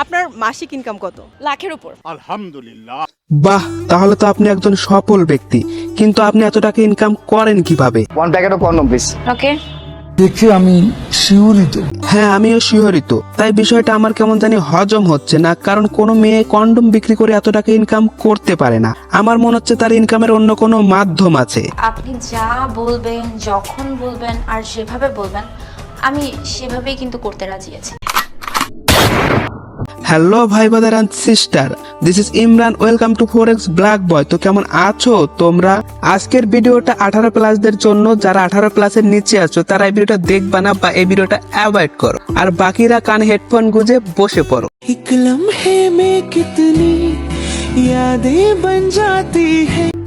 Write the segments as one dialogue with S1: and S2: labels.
S1: আপনার মাসিক ইনকাম কত?
S2: লাখের উপর।
S3: আলহামদুলিল্লাহ।
S4: বাহ, তাহলে তো আপনি একজন সফল ব্যক্তি, কিন্তু আপনি এত টাকা ইনকাম করেন কিভাবে?
S5: One packet of condom please.
S2: Okay.
S6: দেখে আমি শিউরিত।
S4: হ্যাঁ, আমিও শিহরিত। তাই বিষয়টা আমার কেমন জানি হজম হচ্ছে না, কারণ কোনো মেয়ে কন্ডম বিক্রি করে এত টাকা ইনকাম করতে পারে না। আমার মনে হচ্ছে তার ইনকামের অন্য কোনো মাধ্যম আছে।
S7: আপনি যা বলবেন, যখন বলবেন আর যেভাবে বলবেন, আমি সেভাবেই কিন্তু করতে রাজি আছি।
S4: হ্যালো ভাই brother and sister, this is Imran, welcome to forex black boy. তো কেমন আছো তোমরা? আজকের ভিডিওটা 18+দের জন্য। যারা 18+এর নিচে আছো তারা এই ভিডিওটা দেখবা না বা এই ভিডিওটা অ্যাভয়েড করো, আর বাকিরা কানে হেডফোন গুঁজে বসে পড়ো।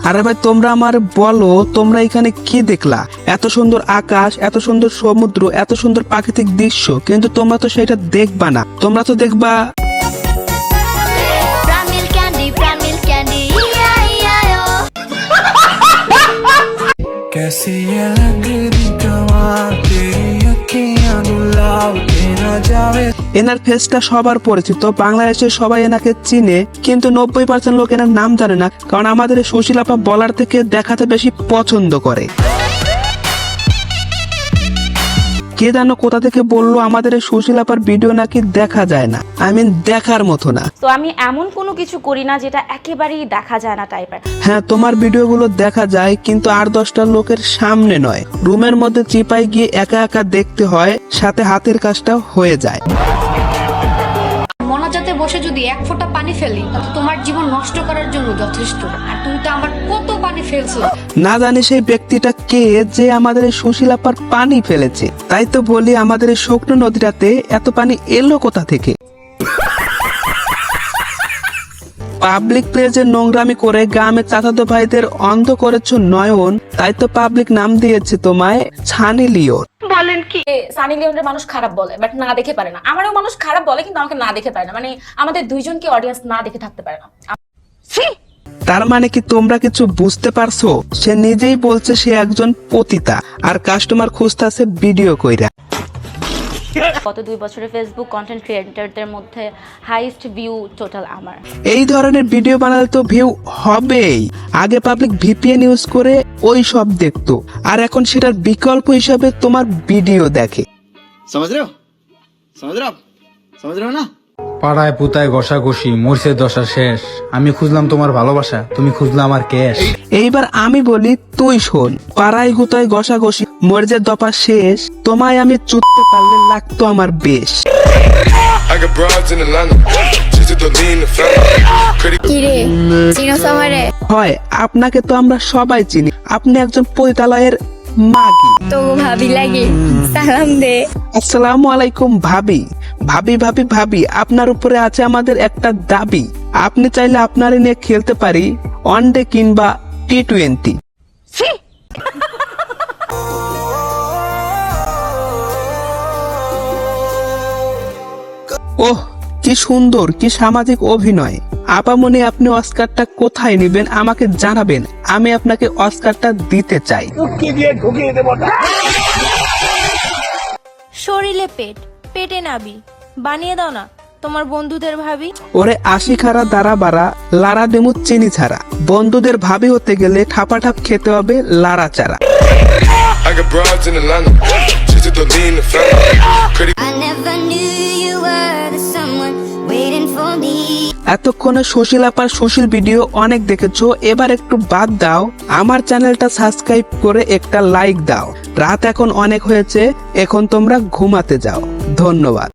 S4: আরে ভাই, তোমরা আমার বলো, তোমরা এখানে কি দেখলা? এত সুন্দর আকাশ, এত সুন্দর সমুদ্র, এত সুন্দর প্রাকৃতিক দৃশ্য, কিন্তু তোমরা তো সেটা দেখবা না। তোমরা তো দেখবা এনার ফেসটা সবার পরিচিত, বাংলাদেশের সবাই এনাকে চিনে, কিন্তু 90% লোক এনার নাম জানে না, কারণ আমাদের সুশীল আপা বলার থেকে দেখাতে বেশি পছন্দ করে। কে জানো কোথা থেকে বললো আমাদের সুশীল আপার ভিডিও নাকি দেখা যায় না, দেখার মতো না।
S7: তো আমি এমন কোনো কিছু করি না যেটা একেবারেই দেখা যায় না টাইপের।
S4: হ্যাঁ, তোমার ভিডিওগুলো দেখা যায়, কিন্তু 8-10টা লোকের সামনে নয়, রুমের মধ্যে চিপাই গিয়ে একা একা দেখতে হয়, সাথে হাতের কাজটা হয়ে যায়।
S8: মনাজাতে বসে যদি এক ফোঁটা পানি ফেলি, তোমার জীবন নষ্ট করার জন্য যথেষ্ট। আর তুমি তো আমার কত পানি ফেলছো।
S4: না জানি সেই ব্যক্তিটা কে যে আমাদের এই সুশীল আপার পানি ফেলেছে। তাই তো বলি, আমাদের এই শুকনো নদীটাতে এত পানি এলো কোথা থেকে? পাবলিক প্লেসে নোংরামি করে গ্রামে চাচাতো ভাইদের অন্ধ করেছো নয়ন, তাই তো পাবলিক নাম দিয়েছে তোমায় সানি লিওন।
S7: বলেন কি? সানি লিওনের মানুষ খারাপ বলে, বাট না দেখে পারে না। আমারও মানুষ খারাপ বলে, কিন্তু আমাকে না দেখে পারে না। মানে আমাদের দুইজনকে অডিয়েন্স না দেখে থাকতে পারে না।
S4: তার মানে কি তোমরা কিছু বুঝতে পারছো? সে নিজেই বলছে সে একজন পতিতা, আর কাস্টমার খুঁজতেছে ভিডিও কইরা।
S7: গত 2 বছরে ফেসবুক কন্টেন্ট ক্রিয়েটরদের মধ্যে হাইয়েস্ট ভিউ টোটাল আমার।
S4: এই ধরনের ভিডিও বানালে তো ভিউ হবেই। আগে পাবলিক ভিপিএন ইউজ করে ওই সব দেখতো, আর এখন সেটার বিকল্প হিসাবে তোমার ভিডিও দেখে।
S5: समझ रहे हो? समझ रहे हो आप? समझ रहे हो ना?
S6: পাড়ায় পুতায় ঘষাঘষি মরছে দশা শেষ। আমি খুঁজলাম তোমার ভালোবাসা, তুমি খুঁজলা আমার ক্যাশ।
S4: এইবার আমি বলি, তুই শোন। পাড়ায় গুতায় ঘষাঘষি মরজের দফা শেষ, তোমায় আমি চুদতে পারলে লাগতো আমার বেশ। হয়, আপনাকে তো আমরা সবাই চিনি, আপনি একজন পতিতালয়ের মাগি।
S2: তো ভাবি লাগে, সালাম দে।
S4: আসসালামু আলাইকুম ভাবি। ভাবি ভাবি ভাবি, আপনার উপরে আছে আমাদের একটা দাবি। আপনি চাইলে আপনারে নিয়ে খেলতে পারি ওয়ানডে কিংবা T20। ওহ, কি সুন্দর, কি সামাজিক অভিনয়। আপামনি, আপনি অস্কারটা কোথায় নেবেন আমাকে জানাবেন, আমি আপনাকে অস্কারটা দিতে চাই।
S9: শরীরে পেট, পেটে নাবি, বানিয়ে দাও না তোমার বন্ধুদের ভাবি।
S4: ওরে আশিখারা দাঁড়া বাড়া, লারা দেমু চিনি ছাড়া। বন্ধুদের ভাবি হতে গেলে ঠাপাঠাপ খেতে হবে লারা চারা। এতক্ষণে সুশীল আপার সুশীল ভিডিও অনেক দেখেছো, এবার একটু বাদ দাও, আমার চ্যানেলটা সাবস্ক্রাইব করে একটা লাইক দাও। রাত এখন অনেক হয়েছে, এখন তোমরা ঘুমাতে যাও। ধন্যবাদ।